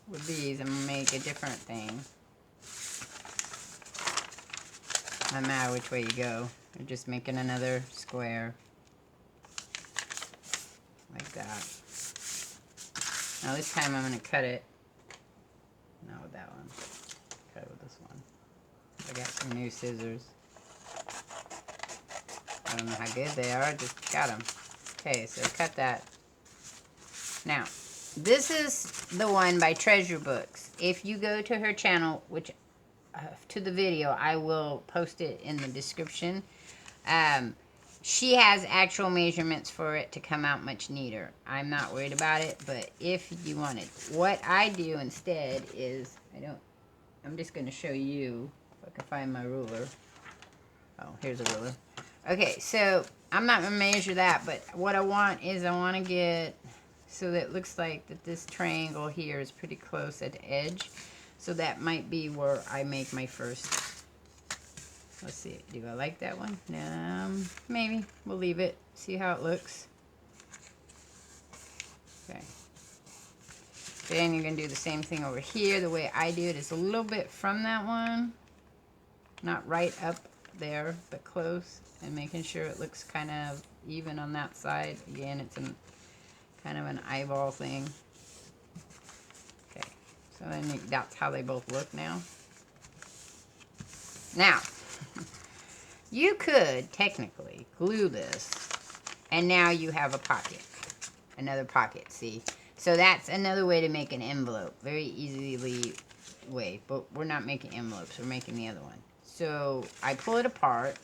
with these, I'm going to make a different thing. No matter which way you go. You're just making another square. Like that. Now this time I'm going to cut it. Not with that one. Cut it with this one. I got some new scissors. I don't know how good they are, just got them. Okay, so cut that. Now, this is the one by Treasure Books. If you go to her channel, which to the video, I will post it in the description. She has actual measurements for it to come out much neater. I'm not worried about it, but if you want it, what I do instead is, I'm just going to show you if I can find my ruler. Oh, here's a ruler. Okay, so I'm not going to measure that, but what I want is I want to get so that it looks like that this triangle here is pretty close at the edge. So that might be where I make my first. Let's see, do I like that one? Maybe. We'll leave it. See how it looks. Okay. Then you're going to do the same thing over here. The way I do it is a little bit from that one. Not right up there, but close. And making sure it looks kind of even on that side. Again, it's kind of an eyeball thing. Okay. So then that's how they both look now. Now, you could technically glue this, and now you have a pocket. Another pocket, see? So that's another way to make an envelope. Very easily way, but we're not making envelopes. We're making the other one. So I pull it apart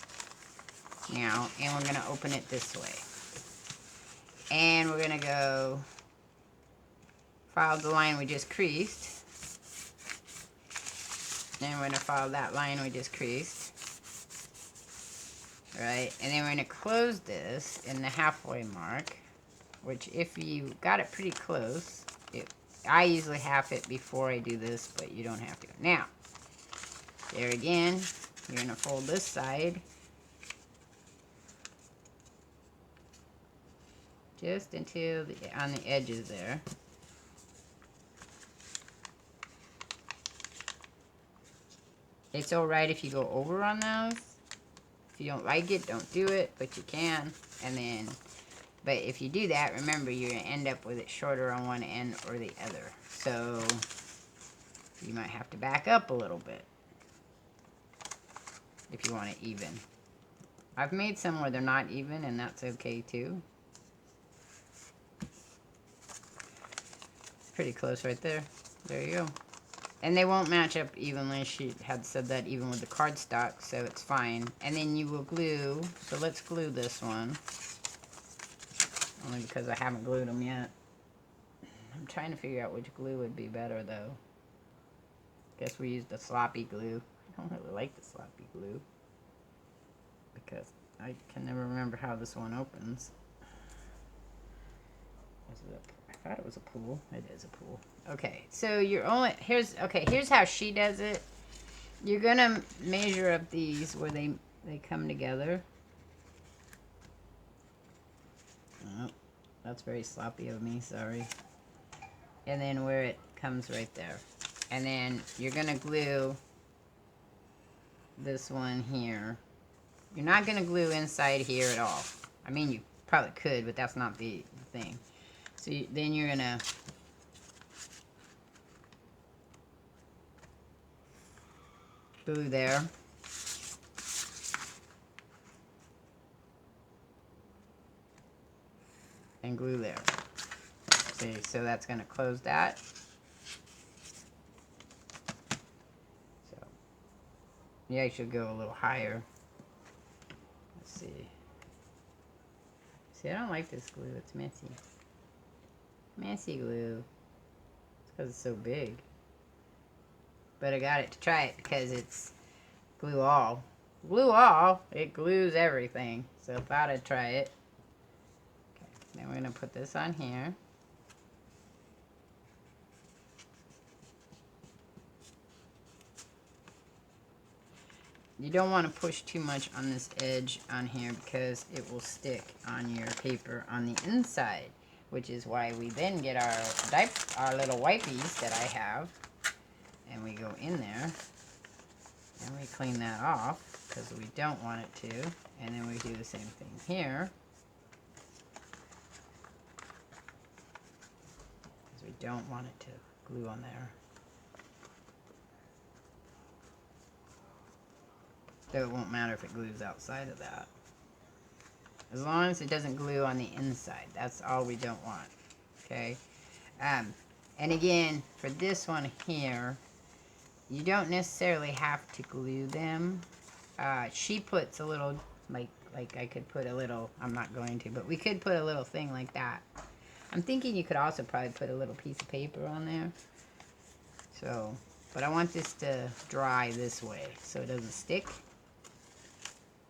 now, and we're going to open it this way. And we're going to go follow the line we just creased. Then we're going to follow that line we just creased. Right? And then we're going to close this in the halfway mark. Which if you got it pretty close, I usually half it before I do this, but you don't have to. Now, there again, you're going to fold this side. Just until on the edges there. It's alright if you go over on those. If you don't like it, don't do it, but you can. And then, but if you do that, remember you're going to end up with it shorter on one end or the other. So, you might have to back up a little bit. If you want it even. I've made some where they're not even, and that's okay too. Pretty close right there. There you go. And they won't match up evenly. She had said that even with the cardstock, so it's fine. And then you will glue. So let's glue this one. Only because I haven't glued them yet. I'm trying to figure out which glue would be better, though. Guess we used the sloppy glue. I don't really like the sloppy glue. Because I can never remember how this one opens. I thought it was a pool. It is a pool. Okay, so you're only here's how she does it. You're gonna measure up these where they come together. Oh, that's very sloppy of me, sorry. And then where it comes right there. And then you're gonna glue this one here. You're not gonna glue inside here at all. I mean, you probably could, but that's not the thing. So then you're gonna glue there. And glue there. See, so that's gonna close that. So yeah, you should go a little higher. Let's see. See, I don't like this glue, it's messy. Messy glue. It's because it's so big. But I got it to try it because it's glue all. Glue all. It glues everything. So I thought I'd try it. Okay. Then we're going to put this on here. You don't want to push too much on this edge on here because it will stick on your paper on the inside. which is why we then get our little wipies that I have, and we go in there and we clean that off because we don't want it to, and then we do the same thing here because we don't want it to glue on there. So it won't matter if it glues outside of that. As long as it doesn't glue on the inside. That's all we don't want. Okay? And again, for this one here, you don't necessarily have to glue them. She puts a little, like I could put a little, I'm not going to, but we could put a little thing like that. I'm thinking you could also probably put a little piece of paper on there. So, but I want this to dry this way so it doesn't stick.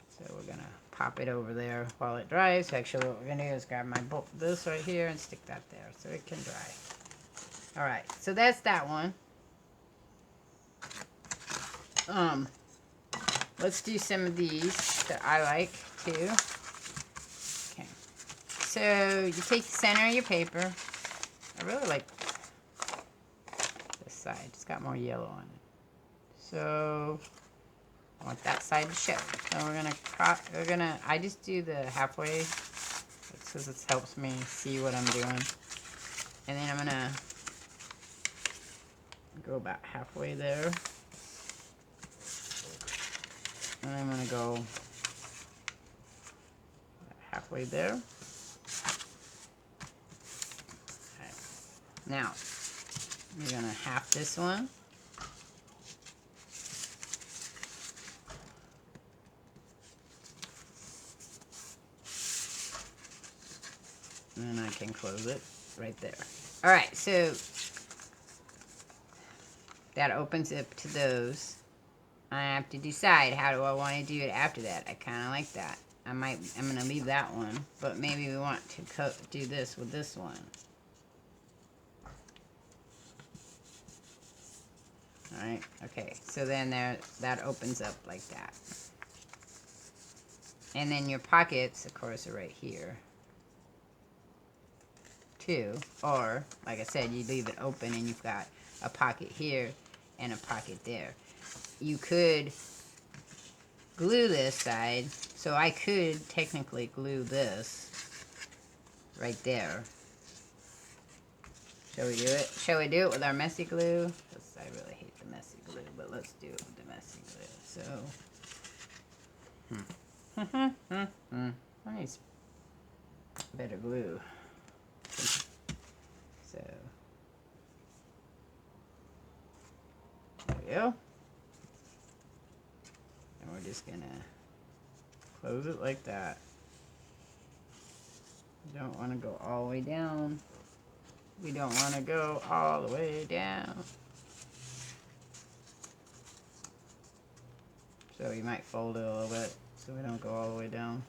So we're gonna pop it over there while it dries. Actually, what we're gonna do is grab this right here and stick that there so it can dry. All right, so that's that one. Let's do some of these that I like too. Okay, so you take the center of your paper. I really like this side. It's got more yellow on it. So I want that side to show. So we're gonna, I just do the halfway because it helps me see what I'm doing. And then I'm gonna go about halfway there. And I'm gonna go halfway there. Okay. Now, we're gonna half this one. And then I can close it right there. Alright, so that opens up to those. I have to decide how do I want to do it after that. I kind of like that. I'm going to leave that one, but maybe we want to do this with this one. Alright, okay, so then that opens up like that. And then your pockets, of course, are right here too. Or, like I said, you leave it open and you've got a pocket here and a pocket there. You could glue this side, so I could technically glue this right there. Shall we do it? Shall we do it with our messy glue? I really hate the messy glue, but let's do it with the messy glue. So, I need better glue. So, there we go. And we're just gonna close it like that. You don't want to go all the way down. We don't want to go all the way down. So you might fold it a little bit so we don't go all the way down.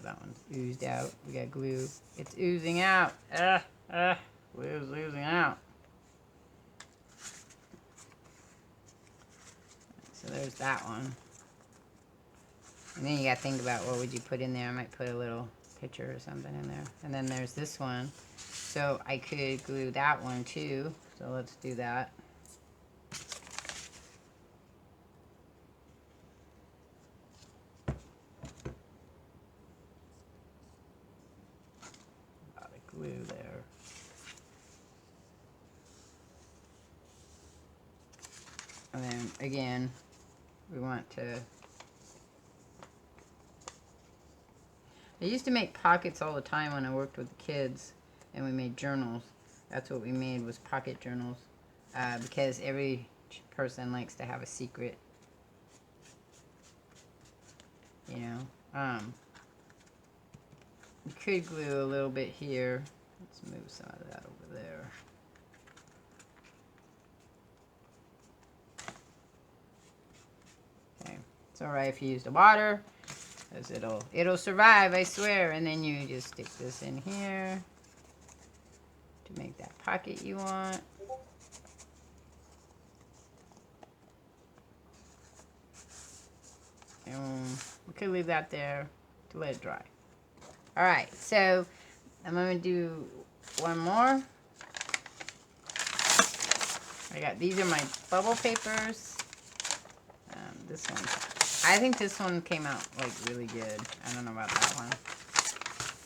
That one's oozed out. We got glue. It's oozing out. Glue's oozing out. So there's that one. And then you gotta think about what would you put in there. I might put a little picture or something in there. And then there's this one. So I could glue that one too. So let's do that. A lot of glue there. And then again, we want to... I used to make pockets all the time when I worked with the kids and we made journals. That's what we made, was pocket journals. Because every person likes to have a secret. You know. You could glue a little bit here. Let's move some of that over there. Okay. It's alright if you use the water. Because it'll survive, I swear. And then you just stick this in here to make that pocket you want. And we could leave that there to let it dry. Alright, so I'm going to do one more. These are my bubble papers. This one, I think this one came out like really good. I don't know about that one.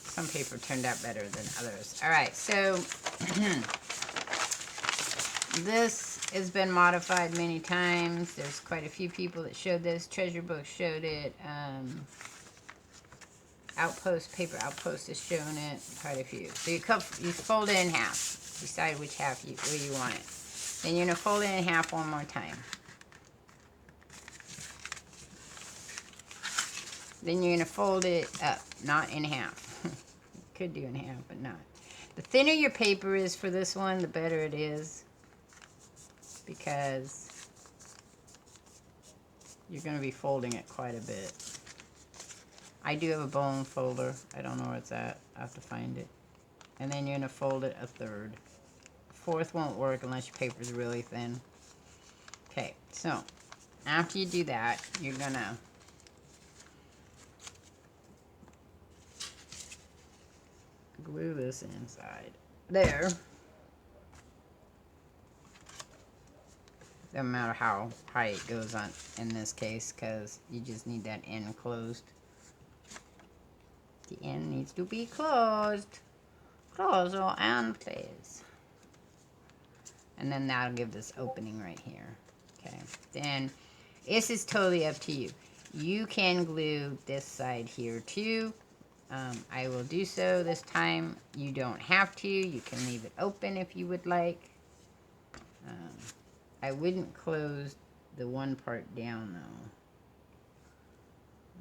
Some paper turned out better than others. Alright, so this has been modified many times. There's quite a few people that showed this. Treasure Book showed it. Paper Outpost has shown it. Quite a few. So you fold it in half. Decide which half where you want it. Then you're going to fold it in half one more time. Then you're going to fold it up, not in half. You could do in half, but not. The thinner your paper is for this one, the better it is. Because you're going to be folding it quite a bit. I do have a bone folder. I don't know where it's at. I have to find it. And then you're going to fold it a third. Fourth won't work unless your paper is really thin. Okay, so after you do that, you're going to glue this inside there. Doesn't matter how high it goes on in this case, because you just need that end closed. The end needs to be closed. Close or end, please. And then that'll give this opening right here. Okay. Then this is totally up to you. You can glue this side here too. I will do so this time. You don't have to. You can leave it open if you would like. I wouldn't close the one part down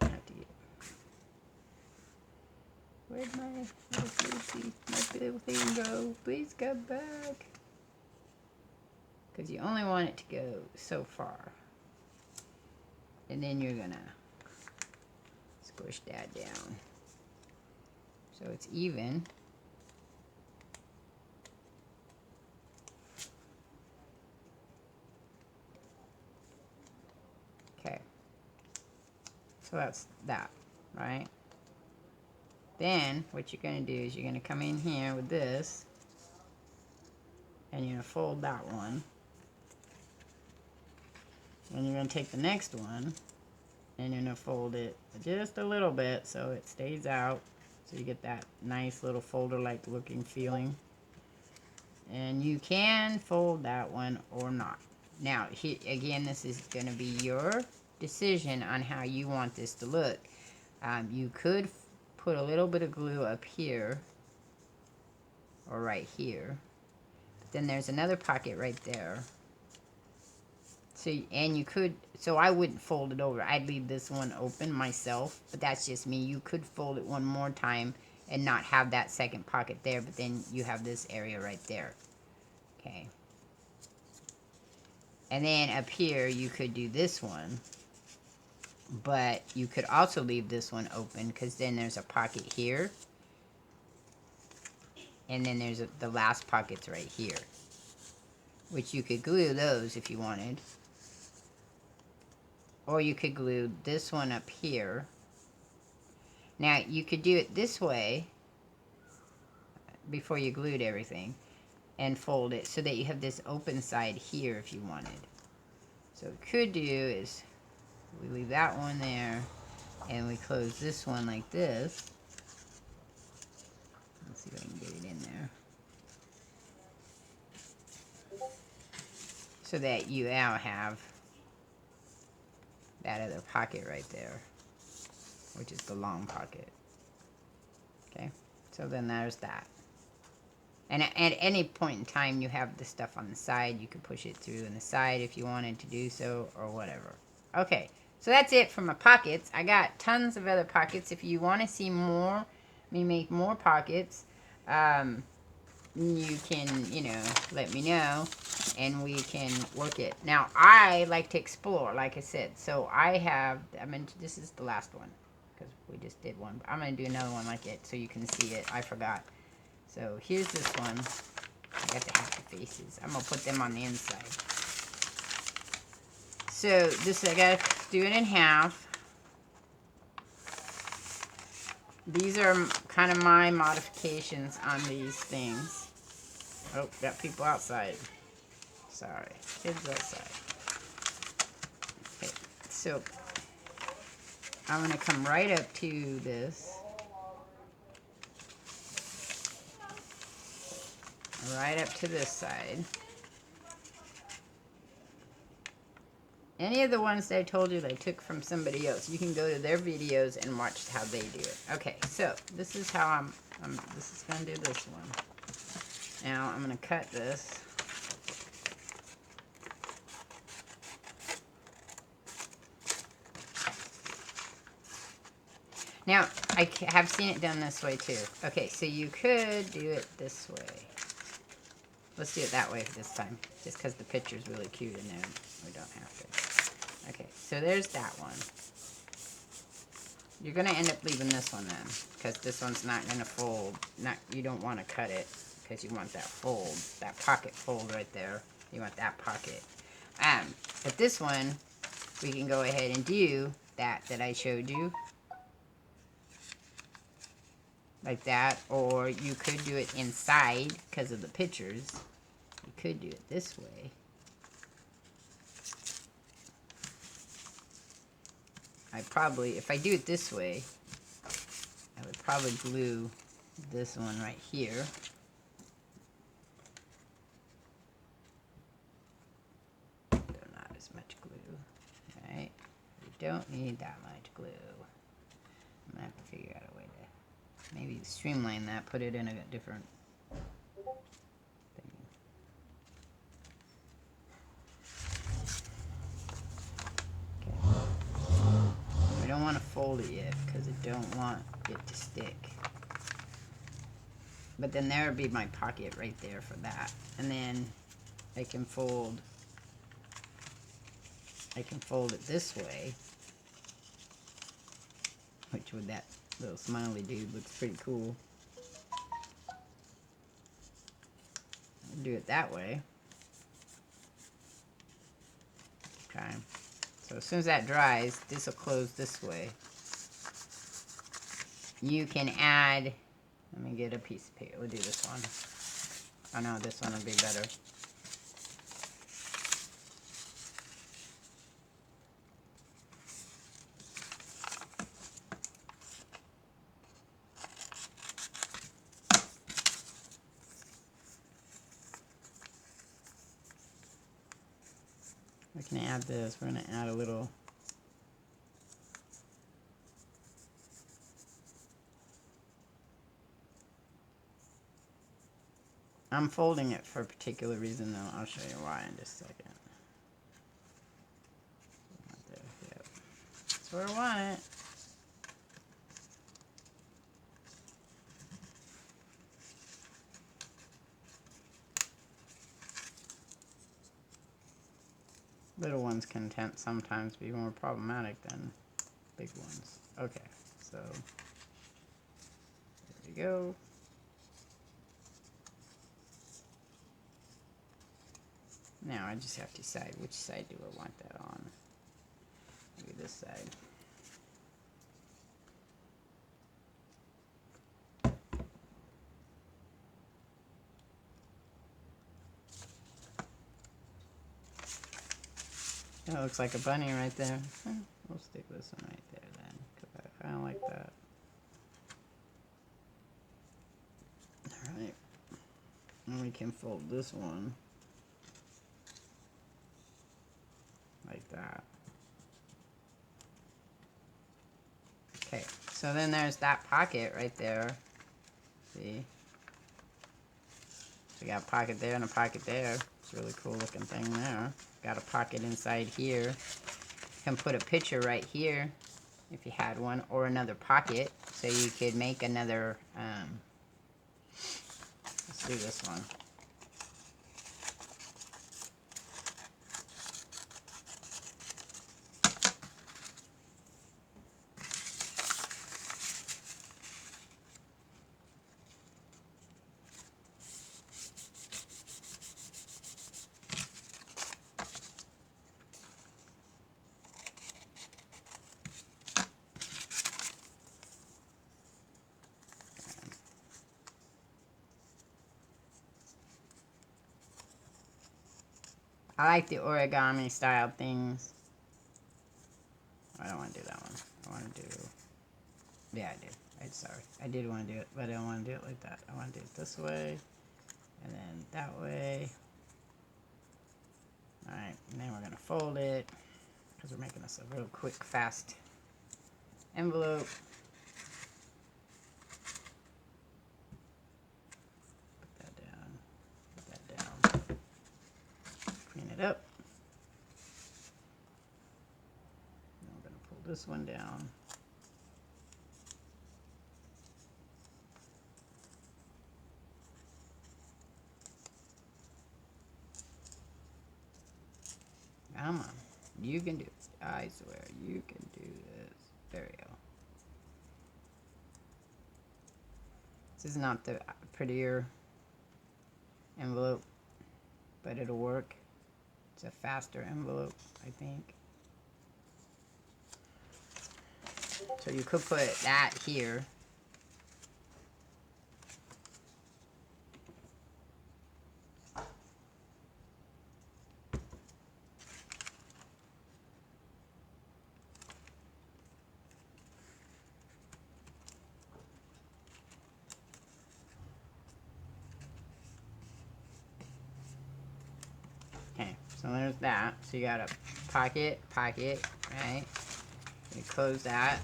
though. I have to get... Where'd my little thing go? Please come back. Because you only want it to go so far. And then you're gonna squish that down. So it's even. Okay. So that's that, right? Then what you're going to do is you're going to come in here with this. And you're going to fold that one. And you're going to take the next one. And you're going to fold it just a little bit so it stays out. So you get that nice little folder-like looking feeling. And you can fold that one or not. Now, again, this is going to be your decision on how you want this to look. You could put a little bit of glue up here. Or right here. But then there's another pocket right there. So, and you could, so I wouldn't fold it over. I'd leave this one open myself, but that's just me. You could fold it one more time and not have that second pocket there, but then you have this area right there. Okay. And then up here, you could do this one, but you could also leave this one open because then there's a pocket here. And then there's the last pockets right here, which you could glue those if you wanted. Or you could glue this one up here. Now, you could do it this way before you glued everything and fold it so that you have this open side here if you wanted. So what we could do is we leave that one there and we close this one like this. Let's see if I can get it in there. So that you now have that other pocket right there, which is the long pocket. Okay, so then there's that. And at any point in time you have the stuff on the side, you could push it through in the side if you wanted to do so, or whatever. Okay, so that's it for my pockets. I got tons of other pockets. If you want to see more, me make more pockets, you can, you know, let me know and we can work it. Now, I like to explore, like I said. So I have, this is the last one because we just did one. I'm going to do another one like it so you can see it. I forgot. So here's this one. I got the happy faces. I'm going to put them on the inside. So this, I got to do it in half. these are kind of my modifications on these things. Oh, got people outside. Sorry, kids outside. Okay, so I'm going to come right up to this. Right up to this side. Any of the ones that I told you that I took from somebody else, you can go to their videos and watch how they do it. Okay, so this is how this is going to do this one. Now I'm going to cut this. Now, I have seen it done this way too. Okay, so you could do it this way. Let's do it that way this time, just because the picture's really cute in there. We don't have to. Okay, so there's that one. You're going to end up leaving this one then, because this one's not going to fold. You don't want to cut it, because you want that fold, that pocket fold right there. You want that pocket. But this one, we can go ahead and do that I showed you. Like that, or you could do it inside because of the pictures. You could do it this way. If I do it this way, I would probably glue this one right here. Not as much glue, right? You don't need that much glue. I'm gonna have to figure out a way to maybe streamline that, put it in a different thing. Okay. We don't want to fold it yet because I don't want it to stick. But then there would be my pocket right there for that. And then I can fold it this way. Which with that little smiley dude looks pretty cool. I'll do it that way. Okay. So as soon as that dries, this will close this way. You can add, let me get a piece of paper. We'll do this one. Oh no, this one will be better. We can add this. We're going to add a little. I'm folding it for a particular reason though. I'll show you why in just a second. There, yep. That's where I want it. Little ones can sometimes be more problematic than big ones. Okay, so there we go. Now I just have to decide which side do I want that on. Maybe this side. That looks like a bunny right there. We'll stick this one right there then, because I kind of like that. Alright. And we can fold this one like that. Okay, so then there's that pocket right there. See? So we got a pocket there and a pocket there. It's a really cool looking thing there. Got a pocket inside here. You can put a picture right here if you had one, or another pocket. So you could make another, let's do this one. I like the origami style things. I don't want to do that one. I want to do... Yeah, I did. I'm sorry. I did want to do it, but I don't want to do it like that. I want to do it this way, and then that way. Alright, and then we're going to fold it, because we're making this a real quick, fast envelope. Put that down. Put that down. Clean it up. Now we're going to pull this one down. Come on. You can do it. I swear, you can do this. There we go. This is not the prettier envelope, but it'll work. It's a faster envelope, I think. So you could put that here. Okay, so there's that. So you got a pocket, right? You close that.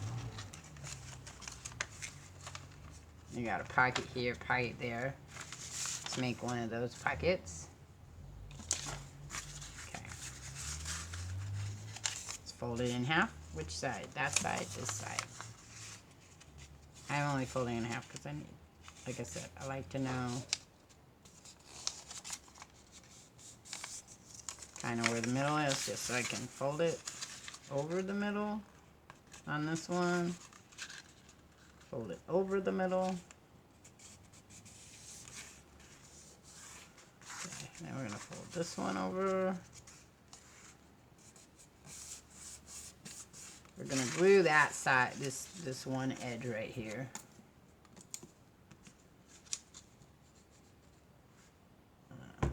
You got a pocket here, pocket there. Let's make one of those pockets. Okay. Let's fold it in half. Which side? That side, this side. I'm only folding in half because I need, like I said, I like to know kind of where the middle is, just so I can fold it over the middle on this one. Fold it over the middle. Okay, now we're going to fold this one over. We're going to glue that side, this one edge right here. Do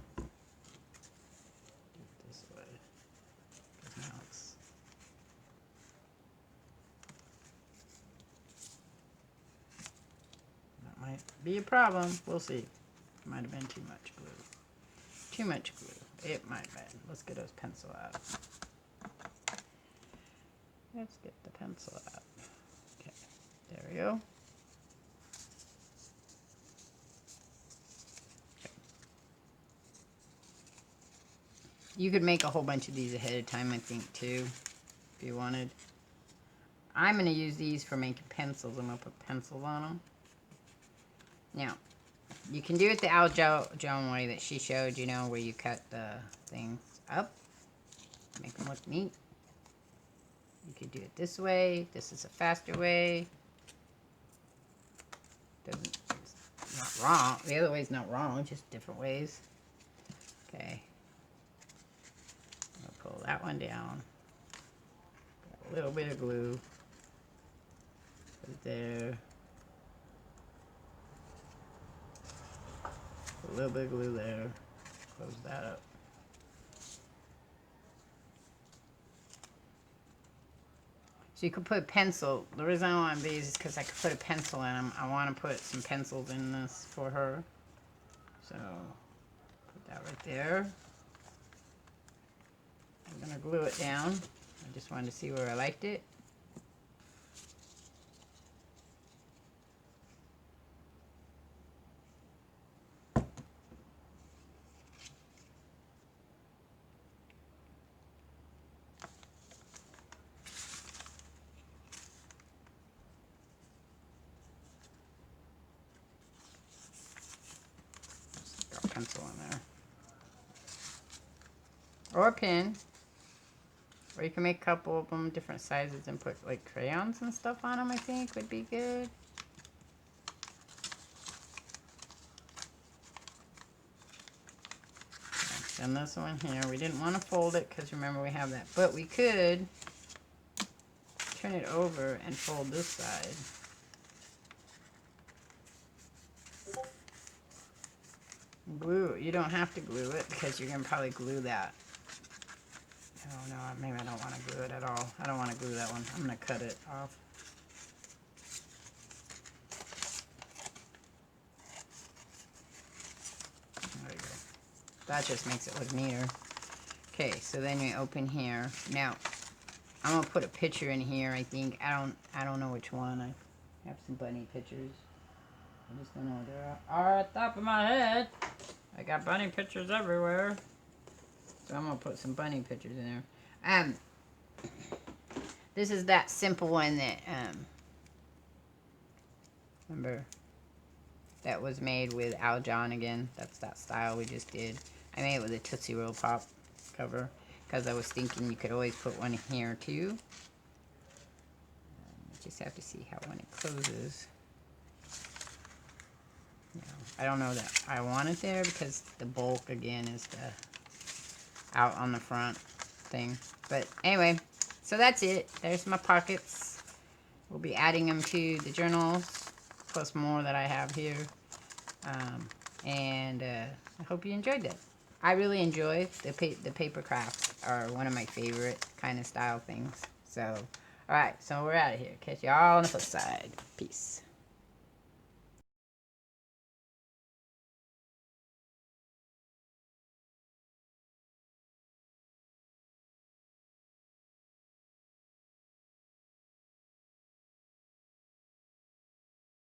it this way. Now it's... That might be a problem. We'll see. Might have been too much glue. Too much glue. It might have been. Let's get those pencil out. Let's get the pencil out. Okay, there we go. Okay. You could make a whole bunch of these ahead of time, I think, too, if you wanted. I'm going to use these for making pencils. I'm going to put pencils on them. Now, you can do it the Al Joan way that she showed, you know, where you cut the things up. Make them look neat. You could do it this way. This is a faster way. It's not wrong. The other way is not wrong, just different ways. Okay. I'll pull that one down. Got a little bit of glue. Put it there. Put a little bit of glue there. Close that up. So you could put pencil. The reason I want these is because I could put a pencil in them. I want to put some pencils in this for her. So put that right there. I'm going to glue it down. I just wanted to see where I liked it. Pencil in there, or a pen, or you can make a couple of them different sizes and put like crayons and stuff on them. I think would be good. And this one here, we didn't want to fold it because remember we have that, but we could turn it over and fold this side. Glue, you don't have to glue it because you're going to probably glue that Oh no, maybe I don't want to glue it at all. I don't want to glue that one. I'm going to cut it off. There you go. That just makes it look neater. Okay, so then you open here. Now, I'm going to put a picture in here, I think. I don't know which one. I have some bunny pictures. I just don't know where they are at the top of my head. I got bunny pictures everywhere. So I'm going to put some bunny pictures in there. This is that simple one that, remember, that was made with Al John again. That's that style we just did. I made it with a Tootsie Roll Pop cover because I was thinking you could always put one here too. You just have to see how when it closes. You know, I don't know that I want it there because the bulk again is the out on the front thing. But anyway, so that's it. There's my pockets. We'll be adding them to the journals plus more that I have here. I hope you enjoyed that. I really enjoy the paper crafts are one of my favorite kind of style things. So, alright, so we're out of here. Catch y'all on the flip side. Peace.